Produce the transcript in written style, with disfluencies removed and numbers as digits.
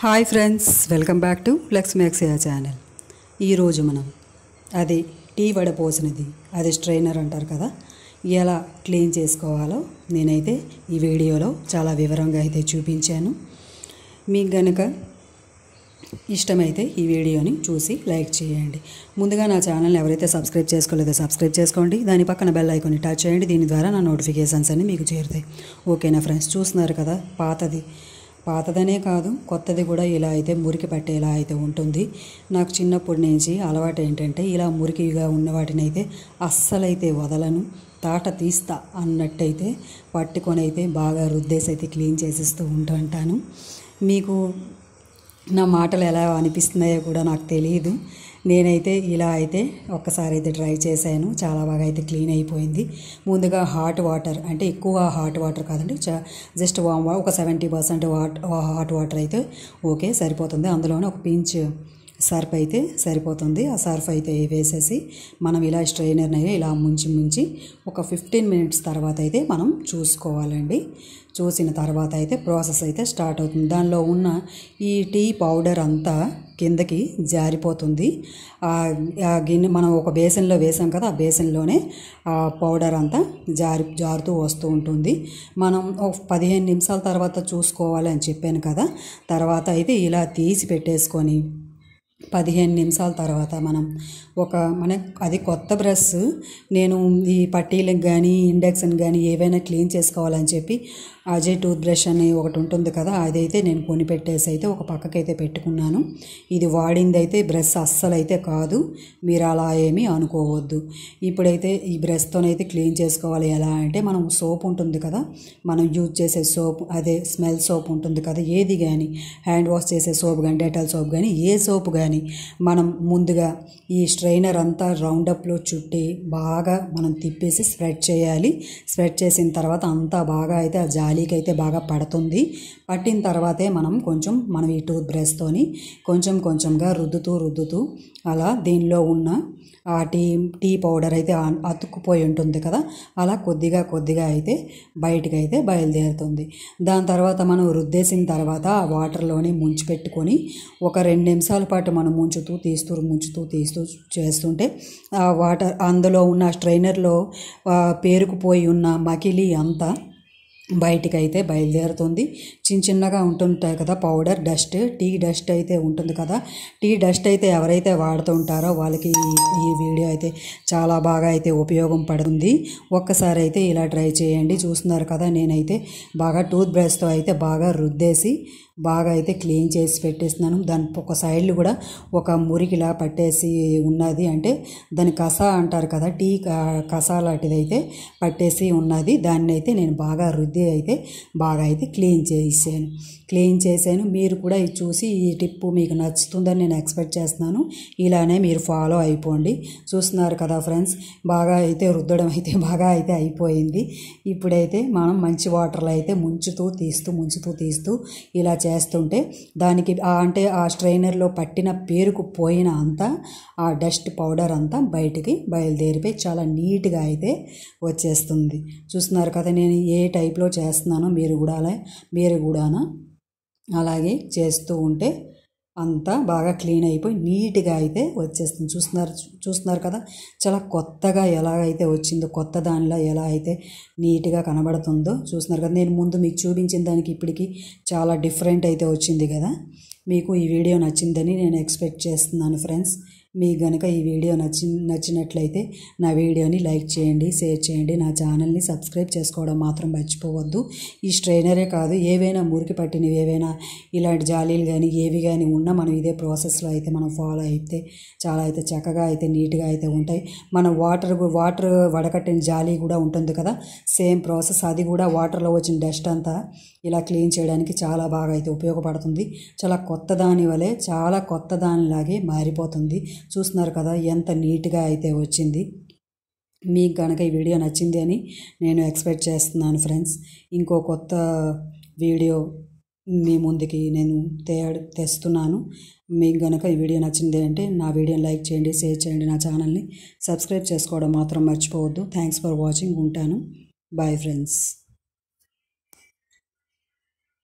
Hi friends, welcome back to Flex Maxia channel. ఈరోజు మనం అది టీ వడపోసినది, అది స్ట్రైనర్ అంటారు కదా, ఎలా క్లీన్ చేసుకోవాలో నేనైతే ఈ వీడియోలో చాలా వివరంగా అయితే చూపించాను. మీకు గనుక ఇష్టమైతే ఈ వీడియోని చూసి లైక్ చేయండి. ముందుగా నా ఛానల్ని ఎవరైతే సబ్స్క్రైబ్ చేసుకోలేదో సబ్స్క్రైబ్ చేసుకోండి. దాని పక్కన బెల్ ఐకాన్ని టచ్ చేయండి. దీని ద్వారా నా నోటిఫికేషన్స్ అన్నీ మీకు చేరుతాయి. ఓకేనా ఫ్రెండ్స్? చూస్తున్నారు కదా, పాతదనే కాదు కొత్తది కూడా ఇలా అయితే మురికి పట్టేలా అయితే ఉంటుంది. నాకు చిన్నప్పటి నుంచి అలవాటు ఏంటంటే ఇలా మురికిగా ఉన్న వాటిని అయితే అస్సలైతే వదలను, తాట తీస్తా అన్నట్టయితే పట్టుకొని అయితే బాగా రుద్దేసి అయితే క్లీన్ చేసిస్తూ ఉంటాను. మీకు నా మాటలు ఎలా అనిపిస్తున్నాయో కూడా నాకు తెలియదు. నేనైతే ఇలా అయితే ఒక్కసారి అయితే ట్రై చేశాను. చాలా బాగా అయితే క్లీన్ అయిపోయింది. ముందుగా హాట్ వాటర్, అంటే ఎక్కువ హాట్ వాటర్ కాదండి, జస్ట్ వామ్ ఒక 70% హాట్ వాటర్ అయితే ఓకే సరిపోతుంది. అందులోనే ఒక పించ్ సర్ఫ్ అయితే సరిపోతుంది. ఆ సర్ఫ్ అయితే వేసేసి మనం ఇలా స్ట్రైనర్ని ఇలా ముంచి ఒక 15 మినిట్స్ తర్వాత అయితే మనం చూసుకోవాలండి. చూసిన తర్వాత అయితే ప్రాసెస్ అయితే స్టార్ట్ అవుతుంది. దానిలో ఉన్న ఈ టీ పౌడర్ అంతా కిందకి జారిపోతుంది. ఆ గిన్నె మనం ఒక బేసిన్లో వేసాం కదా, ఆ బేసిన్లోనే ఆ పౌడర్ అంతా జారుతూ వస్తూ ఉంటుంది. మనం ఒక 15 నిమిషాల తర్వాత చూసుకోవాలి అని చెప్పాను కదా. తర్వాత అయితే ఇలా తీసి పెట్టేసుకొని 15 నిమిషాల తర్వాత మనం అది కొత్త బ్రష్, నేను ఈ పట్టీలకు కానీ ఇండెక్స్ని కానీ ఏవైనా క్లీన్ చేసుకోవాలని చెప్పి అజయ్ టూత్ బ్రష్ అని ఒకటి ఉంటుంది కదా, అదైతే నేను కొని పెట్టేసి అయితే ఒక పక్కకైతే పెట్టుకున్నాను. ఇది వాడింది అయితే బ్రష్ అస్సలైతే కాదు, మీరు అలా ఏమీ అనుకోవద్దు. ఇప్పుడైతే ఈ బ్రష్తోనైతే క్లీన్ చేసుకోవాలి. ఎలా అంటే మనం సోప్ ఉంటుంది కదా, మనం యూజ్ చేసే సోప్, అదే స్మెల్ సోప్ ఉంటుంది కదా, ఏది కానీ హ్యాండ్ వాష్ చేసే సోప్ కానీ డెటాల్ సోప్ కానీ ఏ సోప్ కానీ మనం ముందుగా ఈ స్ట్రైనర్ అంతా రౌండప్లో చుట్టి బాగా మనం తిప్పేసి స్ప్రెడ్ చేయాలి. స్ప్రెడ్ చేసిన తర్వాత అంతా బాగా అయితే ఆ జాలీకి అయితే బాగా పడుతుంది. పట్టిన తర్వాతే మనం ఈ టూత్ బ్రష్తోని కొంచెంగా రుద్దుతూ అలా దీనిలో ఉన్న ఆ టీ పౌడర్ అయితే అతుక్కుపోయి ఉంటుంది కదా, అలా కొద్దిగా అయితే బయటికి అయితే బయలుదేరుతుంది. దాని తర్వాత మనం రుద్దేసిన తర్వాత ఆ వాటర్లోనే ముంచి పెట్టుకొని ఒక 2 నిమిషాల పాటు మనం ముంచుతూ తీస్తూ చేస్తుంటే ఆ వాటర్ అందులో ఉన్న స్ట్రైనర్లో పేరుకుపోయి ఉన్న మకిలి అంతా బయటికి అయితే బయలుదేరుతుంది. చిన్నగా ఉంటుంటాయి కదా పౌడర్ డస్ట్, టీ డస్ట్ అయితే ఉంటుంది కదా. టీ డస్ట్ అయితే ఎవరైతే వాడుతూ ఉంటారో వాళ్ళకి ఈ వీడియో అయితే చాలా బాగా అయితే ఉపయోగం పడుతుంది. ఒక్కసారి అయితే ఇలా ట్రై చేయండి. చూస్తున్నారు కదా, నేనైతే బాగా టూత్ బ్రష్తో అయితే బాగా రుద్దేసి బాగా అయితే క్లీన్ చేసి పెట్టేస్తున్నాను. దాని ఒక సైడ్లు కూడా ఒక మురికిలా పట్టేసి ఉన్నది, అంటే దాని కసా అంటారు కదా, టీ కసా లాంటిది అయితే పట్టేసి ఉన్నది. దాన్ని అయితే నేను బాగా రుద్ది అయితే బాగా అయితే క్లీన్ చేశాను. మీరు కూడా ఇది చూసి ఈ టిప్ మీకు నచ్చుతుందని నేను ఎక్స్పెక్ట్ చేస్తున్నాను. ఇలానే మీరు ఫాలో అయిపోండి. చూస్తున్నారు కదా ఫ్రెండ్స్, బాగా అయితే రుద్దడం అయితే బాగా అయితే అయిపోయింది. ఇప్పుడైతే మనం మంచి వాటర్లో అయితే ముంచుతూ తీస్తూ ఇలా చేస్తుంటే దానికి అంటే ఆ స్ట్రైనర్లో పట్టిన పేరుకుపోయిన అంతా ఆ డస్ట్ పౌడర్ అంతా బయటికి బయలుదేరిపోయి చాలా నీట్గా అయితే వచ్చేస్తుంది. చూస్తున్నారు కదా, నేను ఏ టైప్లో చేస్తున్నానో మీరు కూడా అలాగే చేస్తూ ఉంటే అంతా బాగా క్లీన్ అయిపోయి నీట్గా అయితే వచ్చేస్తుంది. చూస్తున్నారు కదా, చాలా కొత్తగా ఎలాగైతే వచ్చిందో, కొత్త దానిలో ఎలా అయితే నీట్గా కనబడుతుందో చూస్తున్నారు కదా. నేను ముందు మీకు చూపించిన దానికి ఇప్పటికి చాలా డిఫరెంట్ అయితే వచ్చింది కదా. మీకు ఈ వీడియో నచ్చిందని నేను ఎక్స్పెక్ట్ చేస్తున్నాను ఫ్రెండ్స్. మీకు కనుక ఈ వీడియో నచ్చినట్లయితే నా వీడియోని లైక్ చేయండి, షేర్ చేయండి. నా ఛానల్ని సబ్స్క్రైబ్ చేసుకోవడం మాత్రం మర్చిపోవద్దు. ఈ స్ట్రైనరే కాదు, ఏవైనా మురికి పట్టినవి ఏవైనా ఇలాంటి జాలీలు కానీ ఏవి కానీ ఉన్నా మనం ఇదే ప్రాసెస్లో అయితే మనం ఫాలో అయితే చాలా అయితే చక్కగా అయితే నీట్గా అయితే ఉంటాయి. మనం వాటర్ వడకట్టిన జాలీ కూడా ఉంటుంది కదా, సేమ్ ప్రాసెస్. అది కూడా వాటర్లో వచ్చిన డస్ట్ అంతా ఇలా క్లీన్ చేయడానికి చాలా బాగా అయితే ఉపయోగపడుతుంది. చాలా కొత్త దానిలాగే మారిపోతుంది. చూస్తున్నారు కదా ఎంత నీట్గా అయితే వచ్చింది. మీకు కనుక ఈ వీడియో నచ్చింది అని నేను ఎక్స్పెక్ట్ చేస్తున్నాను ఫ్రెండ్స్. ఇంకో కొత్త వీడియో మీ ముందుకి నేను తెస్తున్నాను. మీకు కనుక ఈ వీడియో నచ్చింది అంటే నా వీడియోని లైక్ చేయండి, షేర్ చేయండి. నా ఛానల్ని సబ్స్క్రైబ్ చేసుకోవడం మాత్రం మర్చిపోవద్దు. Thanks for watching. ఉంటాను. Bye friends.